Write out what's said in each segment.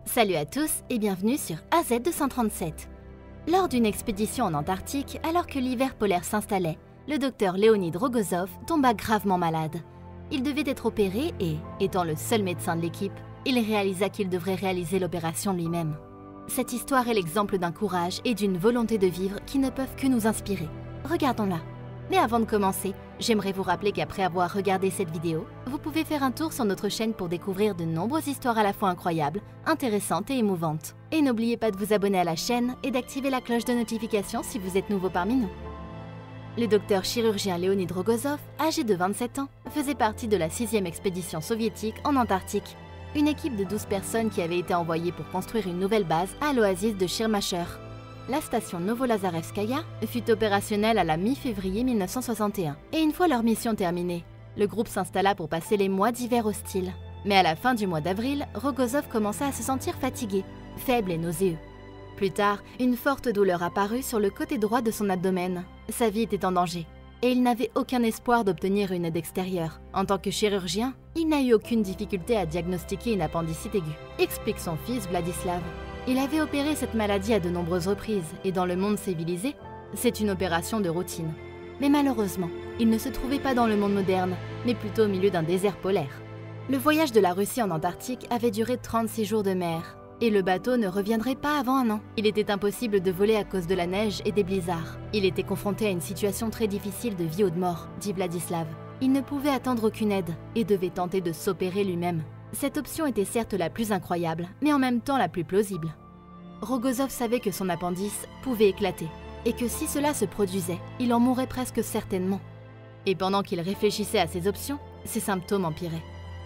Salut à tous et bienvenue sur AZ237. Lors d'une expédition en Antarctique, alors que l'hiver polaire s'installait, le docteur Leonid Rogozov tomba gravement malade. Il devait être opéré et, étant le seul médecin de l'équipe, il réalisa qu'il devrait réaliser l'opération lui-même. Cette histoire est l'exemple d'un courage et d'une volonté de vivre qui ne peuvent que nous inspirer. Regardons-la. Mais avant de commencer, j'aimerais vous rappeler qu'après avoir regardé cette vidéo, vous pouvez faire un tour sur notre chaîne pour découvrir de nombreuses histoires à la fois incroyables, intéressantes et émouvantes. Et n'oubliez pas de vous abonner à la chaîne et d'activer la cloche de notification si vous êtes nouveau parmi nous. Le docteur chirurgien Leonid Rogozov, âgé de 27 ans, faisait partie de la 6e expédition soviétique en Antarctique. Une équipe de 12 personnes qui avait été envoyée pour construire une nouvelle base à l'oasis de Shirmacher. La station Novolazarevskaya fut opérationnelle à la mi-février 1961. Et une fois leur mission terminée, le groupe s'installa pour passer les mois d'hiver hostiles. Mais à la fin du mois d'avril, Rogozov commença à se sentir fatigué, faible et nauséeux. Plus tard, une forte douleur apparut sur le côté droit de son abdomen. Sa vie était en danger. Et il n'avait aucun espoir d'obtenir une aide extérieure. En tant que chirurgien, il n'a eu aucune difficulté à diagnostiquer une appendicite aiguë, explique son fils Vladislav. Il avait opéré cette maladie à de nombreuses reprises et dans le monde civilisé, c'est une opération de routine. Mais malheureusement, il ne se trouvait pas dans le monde moderne, mais plutôt au milieu d'un désert polaire. Le voyage de la Russie en Antarctique avait duré 36 jours de mer, et le bateau ne reviendrait pas avant un an. Il était impossible de voler à cause de la neige et des blizzards. Il était confronté à une situation très difficile de vie ou de mort, dit Vladislav. Il ne pouvait attendre aucune aide et devait tenter de s'opérer lui-même. Cette option était certes la plus incroyable, mais en même temps la plus plausible. Rogozov savait que son appendice pouvait éclater, et que si cela se produisait, il en mourrait presque certainement. Et pendant qu'il réfléchissait à ces options, ses symptômes empiraient.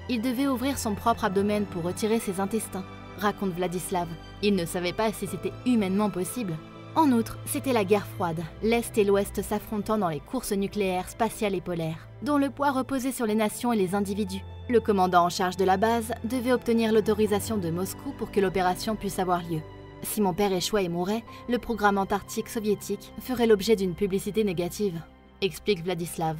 Il devait ouvrir son propre abdomen pour retirer ses intestins, raconte Vladislav. Il ne savait pas si c'était humainement possible. En outre, c'était la guerre froide, l'Est et l'Ouest s'affrontant dans les courses nucléaires, spatiales et polaires, dont le poids reposait sur les nations et les individus. Le commandant en charge de la base devait obtenir l'autorisation de Moscou pour que l'opération puisse avoir lieu. Si mon père échouait et mourait, le programme antarctique soviétique ferait l'objet d'une publicité négative, explique Vladislav.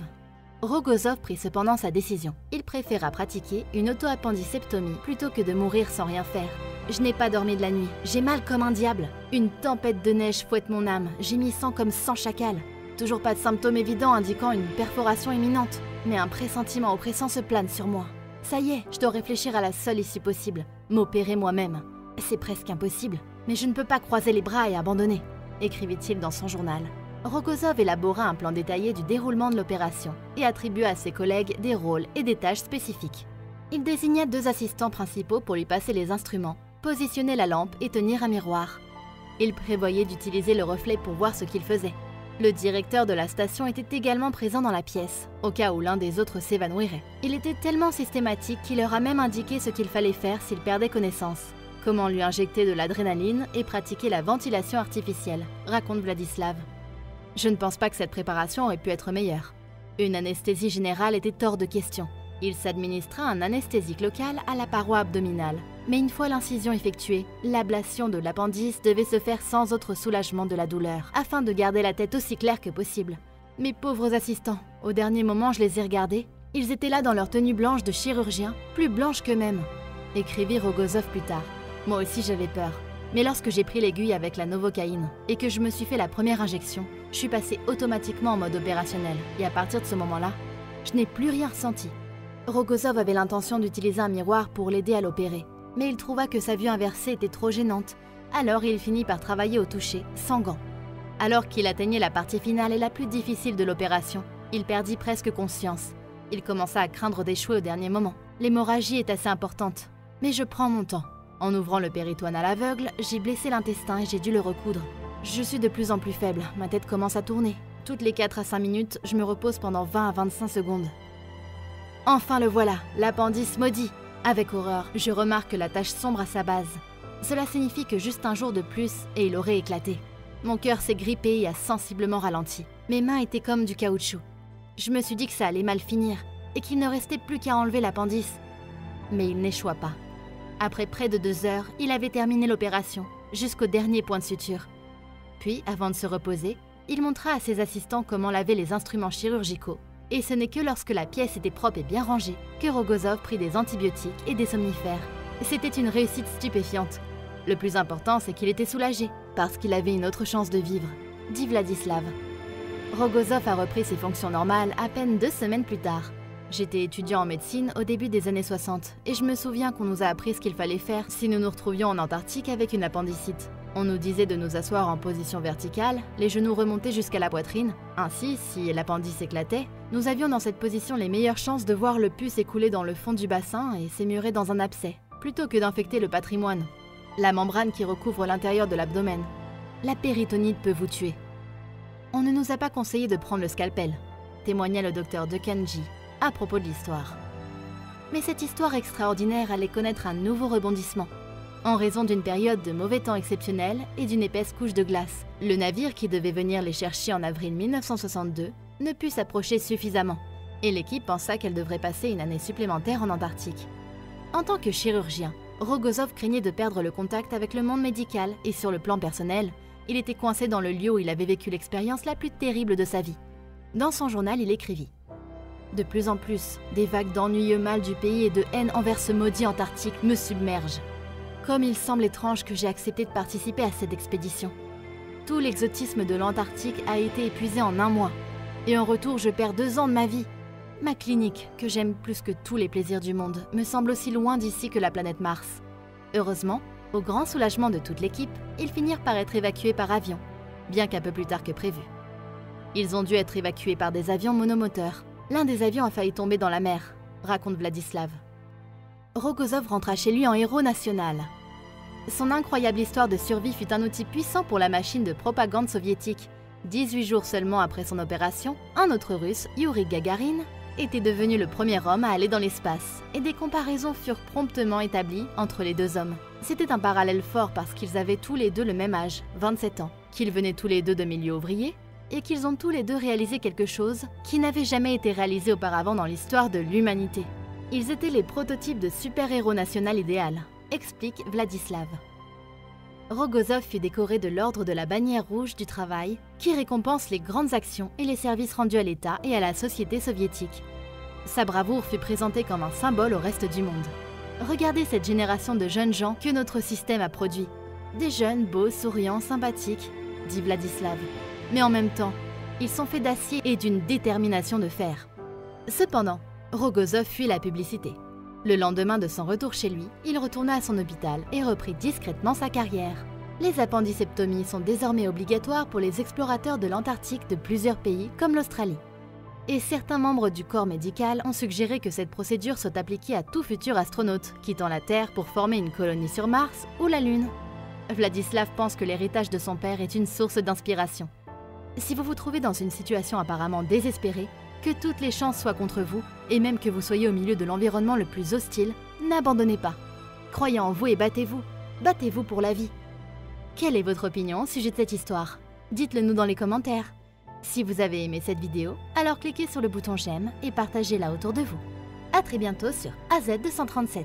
Rogozov prit cependant sa décision. Il préféra pratiquer une auto-appendicectomie plutôt que de mourir sans rien faire. Je n'ai pas dormi de la nuit, j'ai mal comme un diable. Une tempête de neige fouette mon âme, gémissant comme 100 chacals. Toujours pas de symptômes évidents indiquant une perforation imminente, mais un pressentiment oppressant se plane sur moi. Ça y est, je dois réfléchir à la seule issue possible, m'opérer moi-même. C'est presque impossible, mais je ne peux pas croiser les bras et abandonner, écrivit-il dans son journal. Rogozov élabora un plan détaillé du déroulement de l'opération et attribua à ses collègues des rôles et des tâches spécifiques. Il désigna 2 assistants principaux pour lui passer les instruments, positionner la lampe et tenir un miroir. Il prévoyait d'utiliser le reflet pour voir ce qu'il faisait. Le directeur de la station était également présent dans la pièce, au cas où l'un des autres s'évanouirait. Il était tellement systématique qu'il leur a même indiqué ce qu'il fallait faire s'il perdait connaissance. Comment lui injecter de l'adrénaline et pratiquer la ventilation artificielle, raconte Vladislav. Je ne pense pas que cette préparation aurait pu être meilleure. Une anesthésie générale était hors de question. Il s'administra un anesthésique local à la paroi abdominale. Mais une fois l'incision effectuée, l'ablation de l'appendice devait se faire sans autre soulagement de la douleur, afin de garder la tête aussi claire que possible. Mes pauvres assistants, au dernier moment je les ai regardés. Ils étaient là dans leur tenue blanche de chirurgien, plus blanche qu'eux-mêmes, écrivit Rogozov plus tard. Moi aussi j'avais peur. Mais lorsque j'ai pris l'aiguille avec la novocaïne et que je me suis fait la première injection, je suis passé automatiquement en mode opérationnel. Et à partir de ce moment-là, je n'ai plus rien ressenti. Rogozov avait l'intention d'utiliser un miroir pour l'aider à l'opérer. Mais il trouva que sa vue inversée était trop gênante. Alors il finit par travailler au toucher, sans gants. Alors qu'il atteignait la partie finale et la plus difficile de l'opération, il perdit presque conscience. Il commença à craindre d'échouer au dernier moment. L'hémorragie est assez importante, mais je prends mon temps. En ouvrant le péritoine à l'aveugle, j'ai blessé l'intestin et j'ai dû le recoudre. Je suis de plus en plus faible, ma tête commence à tourner. Toutes les 4 à 5 minutes, je me repose pendant 20 à 25 secondes. Enfin le voilà, l'appendice maudit. Avec horreur, je remarque la tache sombre à sa base. Cela signifie que juste un jour de plus et il aurait éclaté. Mon cœur s'est grippé et a sensiblement ralenti. Mes mains étaient comme du caoutchouc. Je me suis dit que ça allait mal finir et qu'il ne restait plus qu'à enlever l'appendice. Mais il n'échoua pas. Après près de 2 heures, il avait terminé l'opération, jusqu'au dernier point de suture. Puis, avant de se reposer, il montra à ses assistants comment laver les instruments chirurgicaux. Et ce n'est que lorsque la pièce était propre et bien rangée que Rogozov prit des antibiotiques et des somnifères. C'était une réussite stupéfiante. Le plus important, c'est qu'il était soulagé, parce qu'il avait une autre chance de vivre, dit Vladislav. Rogozov a repris ses fonctions normales à peine 2 semaines plus tard. J'étais étudiant en médecine au début des années 60 et je me souviens qu'on nous a appris ce qu'il fallait faire si nous nous retrouvions en Antarctique avec une appendicite. On nous disait de nous asseoir en position verticale, les genoux remontés jusqu'à la poitrine. Ainsi, si l'appendice éclatait, nous avions dans cette position les meilleures chances de voir le pus s'écouler dans le fond du bassin et s'émurer dans un abcès, plutôt que d'infecter le patrimoine, la membrane qui recouvre l'intérieur de l'abdomen. La péritonite peut vous tuer. On ne nous a pas conseillé de prendre le scalpel, témoigna le docteur Dekanji à propos de l'histoire. Mais cette histoire extraordinaire allait connaître un nouveau rebondissement. En raison d'une période de mauvais temps exceptionnel et d'une épaisse couche de glace, le navire qui devait venir les chercher en avril 1962 ne put s'approcher suffisamment, et l'équipe pensa qu'elle devrait passer une année supplémentaire en Antarctique. En tant que chirurgien, Rogozov craignait de perdre le contact avec le monde médical et sur le plan personnel, il était coincé dans le lieu où il avait vécu l'expérience la plus terrible de sa vie. Dans son journal, il écrivit « De plus en plus, des vagues d'ennuyeux mal du pays et de haine envers ce maudit Antarctique me submergent. Comme il semble étrange que j'ai accepté de participer à cette expédition. Tout l'exotisme de l'Antarctique a été épuisé en 1 mois. Et en retour, je perds 2 ans de ma vie. Ma clinique, que j'aime plus que tous les plaisirs du monde, me semble aussi loin d'ici que la planète Mars. Heureusement, au grand soulagement de toute l'équipe, ils finirent par être évacués par avion, bien qu'un peu plus tard que prévu. Ils ont dû être évacués par des avions monomoteurs. L'un des avions a failli tomber dans la mer, raconte Vladislav. Rogozov rentra chez lui en héros national. Son incroyable histoire de survie fut un outil puissant pour la machine de propagande soviétique. 18 jours seulement après son opération, un autre russe, Yuri Gagarin, était devenu le premier homme à aller dans l'espace, et des comparaisons furent promptement établies entre les 2 hommes. C'était un parallèle fort parce qu'ils avaient tous les 2 le même âge, 27 ans, qu'ils venaient tous les 2 de milieux ouvriers, et qu'ils ont tous les 2 réalisé quelque chose qui n'avait jamais été réalisé auparavant dans l'histoire de l'humanité. Ils étaient les prototypes de super-héros national idéal, explique Vladislav. Rogozov fut décoré de l'ordre de la bannière rouge du travail, qui récompense les grandes actions et les services rendus à l'État et à la société soviétique. Sa bravoure fut présentée comme un symbole au reste du monde. Regardez cette génération de jeunes gens que notre système a produit. Des jeunes, beaux, souriants, sympathiques, dit Vladislav. Mais en même temps, ils sont faits d'acier et d'une détermination de fer. Cependant, Rogozov fuit la publicité. Le lendemain de son retour chez lui, il retourna à son hôpital et reprit discrètement sa carrière. Les appendicectomies sont désormais obligatoires pour les explorateurs de l'Antarctique de plusieurs pays comme l'Australie. Et certains membres du corps médical ont suggéré que cette procédure soit appliquée à tout futur astronaute quittant la Terre pour former une colonie sur Mars ou la Lune. Vladislav pense que l'héritage de son père est une source d'inspiration. Si vous vous trouvez dans une situation apparemment désespérée, que toutes les chances soient contre vous, et même que vous soyez au milieu de l'environnement le plus hostile, n'abandonnez pas. Croyez en vous et battez-vous. Battez-vous pour la vie. Quelle est votre opinion au sujet de cette histoire? Dites-le nous dans les commentaires. Si vous avez aimé cette vidéo, alors cliquez sur le bouton j'aime et partagez-la autour de vous. À très bientôt sur AZ237.